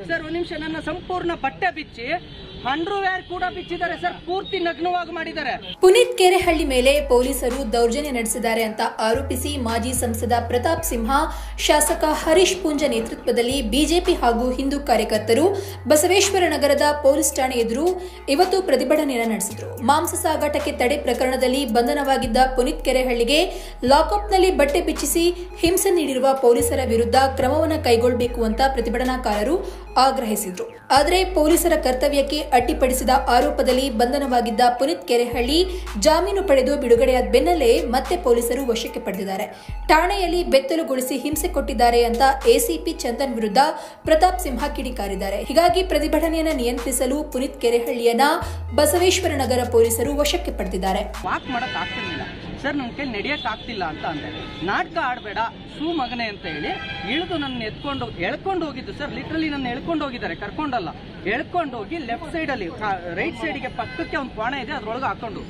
Sir ಒಂದು ನಿಮಿಷ, ನನ್ನ ಸಂಪೂರ್ಣ ಬಟ್ಟೆ ಬಿಚ್ಚಿ ಅಂಡರ್ವೇರ್ ಕೂಡ ಬಿಚ್ಚಿದ್ದಾರೆ ಸರ್, ಪೂರ್ತಿ ನಗ್ನವಾಗಿ ಮಾಡಿದ್ದಾರೆ. ಪುನೀತ್ ಕೆರೆಹಳ್ಳಿ ಮೇಲೆ ಪೊಲೀಸರು ದೌರ್ಜನ್ಯ ನಡೆಸಿದ್ದಾರೆ ಅಂತ ಆರೋಪಿಸಿ ಮಾಜಿ ಸಂಸದ ಪ್ರತಾಪ್ ಸಿಂಹ, ಶಾಸಕ ಹರೀಶ್ ಪೂಂಜ ನೇತೃತ್ವದಲ್ಲಿ ಬಿಜೆಪಿ ಹಾಗೂ ಹಿಂದೂ ಕಾರ್ಯಕರ್ತರು ಬಸವೇಶ್ವರ ನಗರದ ಪೊಲೀಸ್ ಠಾಣೆ ಎದುರು ಇವತ್ತು ಪ್ರತಿಭಟನೆಯನ್ನು ನಡೆಸಿದರು. ಮಾಂಸ ಸಾಗಾಟಕ್ಕೆ ತಡೆ ಪ್ರಕರಣದಲ್ಲಿ ಬಂಧನವಾಗಿದ್ದ ಪುನೀತ್ ಕೆರೆಹಳ್ಳಿಗೆ ಲಾಕಪ್ನಲ್ಲಿ ಬಟ್ಟೆ ಬಿಚ್ಚಿಸಿ ಹಿಂಸೆ ನೀಡಿರುವ ಪೊಲೀಸರ ವಿರುದ್ಧ ಕ್ರಮವನ್ನು ಕೈಗೊಳ್ಳಬೇಕು ಅಂತ ಪ್ರತಿಭಟನಾಕಾರರು ಆಗ್ರಹಿಸಿದರು. ಆದರೆ ಪೊಲೀಸರ ಕರ್ತವ್ಯಕ್ಕೆ ಅಡ್ಡಿಪಡಿಸಿದ ಆರೋಪದಲ್ಲಿ ಬಂಧನವಾಗಿದ್ದ ಪುನೀತ್ ಕೆರೆಹಳ್ಳಿ ಜಾಮೀನು ಪಡೆದು ಬಿಡುಗಡೆಯಾದ ಬೆನ್ನಲ್ಲೇ ಮತ್ತೆ ಪೊಲೀಸರು ವಶಕ್ಕೆ ಪಡೆದಿದ್ದಾರೆ. ಠಾಣೆಯಲ್ಲಿ ಬೆತ್ತಲುಗೊಳಿಸಿ ಹಿಂಸೆ ಕೊಟ್ಟಿದ್ದಾರೆ ಅಂತ ಎಸಿಪಿ ಚಂದನ್ ವಿರುದ್ಧ ಪ್ರತಾಪ್ ಸಿಂಹ ಕಿಡಿಕಾರಿದ್ದಾರೆ. ಹೀಗಾಗಿ ಪ್ರತಿಭಟನೆಯನ್ನು ನಿಯಂತ್ರಿಸಲು ಪುನೀತ್ ಕೆರೆಹಳ್ಳಿಯನ್ನ ಬಸವೇಶ್ವರ ನಗರ ಪೊಲೀಸರು ವಶಕ್ಕೆ ಪಡೆದಿದ್ದಾರೆ. ವಾಕ್ ಮಾಡಕ್ ಆಗ್ತಿರ್ಲಿಲ್ಲ ಸರ್, ನನ್ನ ಕೈಲಿ ನಡೆಯಕ್ ಆಗ್ತಿಲ್ಲ ಅಂತ ಅಂದೆ. ನಾಟಕ ಆಡಬೇಡ ಸೂ ಮಗನೆ ಅಂತ ಹೇಳಿ ಇಳಿದು ನನ್ನ ಎಳ್ಕೊಂಡು ಹೋಗಿದ್ದು ಸರ್. ಲಿಟ್ರಲಿ ನನ್ನ ಎಳ್ಕೊಂಡು ಹೋಗಿದ್ದಾರೆ, ಕರ್ಕೊಂಡಲ್ಲ, ಎಳ್ಕೊಂಡು ಹೋಗಿ ಲೆಫ್ಟ್ ಸೈಡಲ್ಲಿ ರೈಟ್ ಸೈಡಿಗೆ ಪಕ್ಕಕ್ಕೆ ಒಂದು ಕೋಣೆ ಇದೆ, ಅದ್ರೊಳಗೆ ಹಾಕೊಂಡು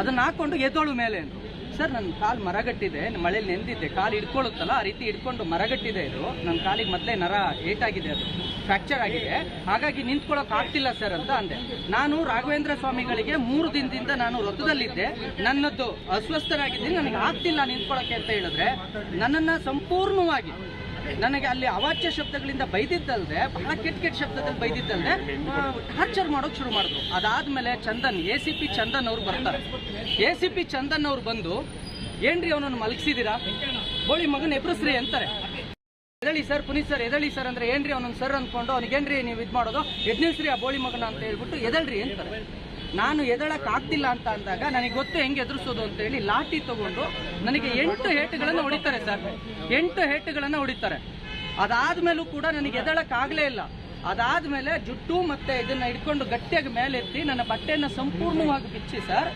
ಅದನ್ನ ಹಾಕೊಂಡು ಎದ್ದೋಳು ಮೇಲೆ ಅಂತ ಸರ್. ನನ್ನ ಕಾಲು ಮರಗಟ್ಟಿದೆ, ಮಳೆಯಲ್ಲಿ ನೆಂದಿದ್ದೆ, ಕಾಲು ಹಿಡ್ಕೊಳ್ಳುತ್ತಲ್ಲ ಆ ರೀತಿ ಹಿಡ್ಕೊಂಡು ಮರಗಟ್ಟಿದೆ. ಇದು ನನ್ನ ಕಾಲಿಗೆ ಮೊದಲೇ ನರ ಏಟಾಗಿದೆ, ಅದು ಫ್ರ್ಯಾಕ್ಚರ್ ಆಗಿದೆ, ಹಾಗಾಗಿ ನಿಂತ್ಕೊಳ್ಳೋಕೆ ಆಗ್ತಿಲ್ಲ ಸರ್ ಅಂತ ಅಂದೆ. ನಾನು ರಾಘವೇಂದ್ರ ಸ್ವಾಮಿಗಳಿಗೆ 3 ದಿನದಿಂದ ನಾನು ವ್ರತದಲ್ಲಿದ್ದೆ, ನನ್ನದು ಅಸ್ವಸ್ಥನಾಗಿದ್ದೀನಿ, ನನಗೆ ಆಗ್ತಿಲ್ಲ ನಿಂತ್ಕೊಳ್ಳೋಕೆ ಅಂತ ಹೇಳಿದ್ರೆ ನನ್ನನ್ನು ಸಂಪೂರ್ಣವಾಗಿ ನನಗೆ ಅಲ್ಲಿ ಅವಾಚ್ಯ ಶಬ್ದಗಳಿಂದ ಬೈದಿದ್ದಲ್ದೆ, ಬಹಳ ಕೆಟ್ಟ ಶಬ್ದದಲ್ಲಿ ಬೈದಿದ್ದಲ್ದೆ ಟಾರ್ಚರ್ ಮಾಡೋಕೆ ಶುರು ಮಾಡಿದ್ರು. ಅದಾದ್ಮೇಲೆ ಚಂದನ್, ಎಸಿಪಿ ಚಂದನ್ ಅವರು ಬರ್ತಾರೆ. ಎಸಿಪಿ ಚಂದನ್ ಅವರು ಬಂದು ಏನ್ರಿ ಅವನನ್ನು ಮಲಗಿಸಿದ್ದೀರಾ, ಬೋಳಿ ಮಗನ ಎಬ್ರಸ್ರಿ ಅಂತಾರೆ. ಎದಳಿ ಸರ್, ಪುನೀತ್ ಸರ್ ಎದಳಿ ಸರ್ ಅಂದ್ರೆ ಏನ್ರಿ ಅವನೊಂದು ಸರ್ ಅಂದ್ಕೊಂಡು ಅವನಿಗೇನ್ರಿ ನೀವು ಇದು ಮಾಡೋದು, ಎದ್ನಿಸ್ರಿ ಆ ಬೋಳಿ ಮಗನ ಅಂತ ಹೇಳ್ಬಿಟ್ಟು ಎದಳ್ರಿ ಅಂತಾರೆ. ನಾನು ಎದಳಕ್ ಆಗ್ತಿಲ್ಲ ಅಂತ ಅಂದಾಗ ನನಗೆ ಗೊತ್ತು ಹೆಂಗೆ ಎದುರಿಸೋದು ಅಂತ ಹೇಳಿ ಲಾಠಿ ತಗೊಂಡು ನನಗೆ 8 ಏಟುಗಳನ್ನು ಹೊಡಿತಾರೆ ಸರ್, 8 ಏಟುಗಳನ್ನು ಹೊಡಿತಾರೆ. ಅದಾದ್ಮೇಲೂ ಕೂಡ ನನಗೆ ಎದಳಕ್ ಆಗ್ಲೇ ಇಲ್ಲ. ಅದಾದ್ಮೇಲೆ ಜುಟ್ಟು ಮತ್ತೆ ಇದನ್ನ ಹಿಡ್ಕೊಂಡು ಗಟ್ಟಿಯಾಗಿ ಮೇಲೆ ಎತ್ತಿ ನನ್ನ ಬಟ್ಟೆಯನ್ನು ಸಂಪೂರ್ಣವಾಗಿ ಬಿಚ್ಚಿ ಸರ್.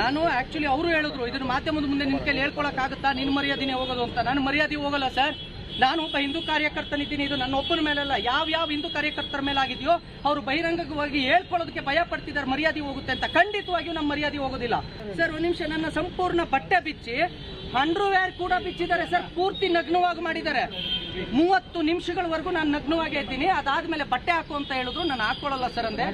ನಾನು ಆಕ್ಚುಲಿ ಅವರು ಹೇಳಿದ್ರು ಇದನ್ನ ಮಾಧ್ಯಮದ ಮುಂದೆ ನಿಮ್ ಕೈಲಿ ಹೇಳ್ಕೊಳಕ್ ಆಗುತ್ತಾ, ನಿನ್ನ ಮರ್ಯಾದೆನೇ ಹೋಗೋದು ಅಂತ. ನಾನು ಮರ್ಯಾದೆ ಹೋಗಲ್ಲ ಸರ್, ನಾನು ಒಬ್ಬ ಹಿಂದೂ ಕಾರ್ಯಕರ್ತನಿದ್ದೀನಿ. ಇದು ನನ್ನ ಒಬ್ಬನ ಮೇಲಲ್ಲ, ಯಾವ ಹಿಂದೂ ಕಾರ್ಯಕರ್ತರ ಮೇಲೆ ಆಗಿದೆಯೋ ಅವರು ಬಹಿರಂಗವಾಗಿ ಹೇಳ್ಕೊಳ್ಳೋದಕ್ಕೆ ಭಯ ಪಡ್ತಿದ್ದಾರೆ, ಮರ್ಯಾದೆ ಹೋಗುತ್ತೆ ಅಂತ. ಖಂಡಿತವಾಗಿಯೂ ನಮ್ಮ ಮರ್ಯಾದೆ ಹೋಗೋದಿಲ್ಲ ಸರ್. ಒಂದು ನಿಮಿಷ, ನನ್ನ ಸಂಪೂರ್ಣ ಬಟ್ಟೆ ಬಿಚ್ಚಿ ಅಂಡರ್ವೇರ್ ಕೂಡ ಬಿಚ್ಚಿದ್ದಾರೆ ಸರ್, ಪೂರ್ತಿ ನಗ್ನವಾಗಿ ಮಾಡಿದ್ದಾರೆ. 30 ನಿಮಿಷಗಳವರೆಗೂ ನಾನು ನಗ್ನವಾಗಿ ಇದ್ದೀನಿ. ಅದಾದ್ಮೇಲೆ ಬಟ್ಟೆ ಹಾಕು ಅಂತ ಹೇಳಿದ್ರು, ನಾನು ಹಾಕೊಳ್ಳಲ್ಲ ಸರ್ ಅಂದೆ.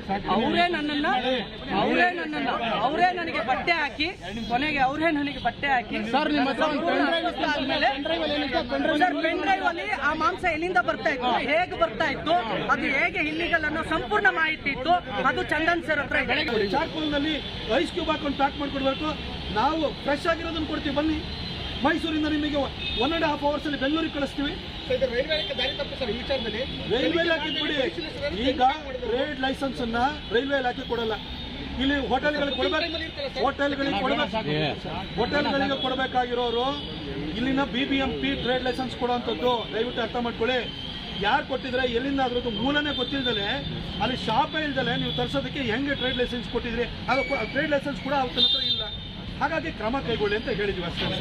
ಅವರೇ ನನಗೆ ಬಟ್ಟೆ ಹಾಕಿ, ಕೊನೆಗೆ ಅವರೇ ನನಗೆ ಬಟ್ಟೆ ಹಾಕಿ ಸರ್ ಪೆನ್ ಡ್ರೈವ್ ಅಲ್ಲಿ ಆ ಮಾಂಸ ಎಲ್ಲಿಂದ ಬರ್ತಾ ಇತ್ತು, ಹೇಗೆ ಬರ್ತಾ ಇತ್ತು, ಅದು ಹೇಗೆ ಇಲ್ಲಿಗಲ್ ಅನ್ನೋ ಸಂಪೂರ್ಣ ಮಾಹಿತಿ ಇತ್ತು. ಅದು ಚಂದನ್ ಸರ್ ಹತ್ರ ಇದೆ. ಚಾರ್ಕೋಲ್ನಲ್ಲಿ ಐಸ್ ಕ್ಯೂಬ್ ಹಾಕೊಂಡು ಪ್ಯಾಕ್ ಮಾಡ್ಕೊಡ್ಬೇಕು. ನಾವು ಫ್ರೆಶ್ ಆಗಿರೋದನ್ನು ಕೊಡ್ತೀವಿ, ಬನ್ನಿ. ಮೈಸೂರಿಂದ ನಿಮಗೆ 1.5 hours ಅಲ್ಲಿ ಬೆಂಗಳೂರಿಗೆ ಕಳಿಸ್ತೀವಿ. ರೈಲ್ವೆ ಹಾಕಿದ್ಬಿಡಿ. ಈಗ ಟ್ರೇಡ್ ಲೈಸೆನ್ಸ್ ಅನ್ನ ರೈಲ್ವೆ ಇಲಾಖೆ ಕೊಡಲ್ಲ, ಇಲ್ಲಿ ಹೋಟೆಲ್ಗಳಿಗೆ ಕೊಡಬೇಕು. ಹೋಟೆಲ್ಗಳಿಗೆ ಕೊಡಬೇಕಾಗಿರೋರು ಇಲ್ಲಿನ BBMP ಟ್ರೇಡ್ ಲೈಸೆನ್ಸ್ ಕೊಡುವಂಥದ್ದು ದಯವಿಟ್ಟು ಅರ್ಥ ಮಾಡ್ಕೊಳ್ಳಿ. ಯಾರು ಕೊಟ್ಟಿದ್ರೆ, ಎಲ್ಲಿಂದ ಅದ್ರದ್ದು ಮೂಲನೇ ಗೊತ್ತಿಲ್ಲದಲೆ, ಅಲ್ಲಿ ಶಾಪೇ ಇಲ್ದಲೆ ನೀವು ತರಿಸೋದಕ್ಕೆ ಹೆಂಗೆ ಟ್ರೇಡ್ ಲೈಸೆನ್ಸ್ ಕೊಟ್ಟಿದ್ರಿ, ಅದು ಟ್ರೇಡ್ ಲೈಸೆನ್ಸ್ ಕೂಡ ಅವ್ರ ಹತ್ರ ಇಲ್ಲ. ಹಾಗಾಗಿ ಕ್ರಮ ಕೈಗೊಳ್ಳಿ ಅಂತ ಹೇಳಿದ್ವಿ ಅಷ್ಟೇ.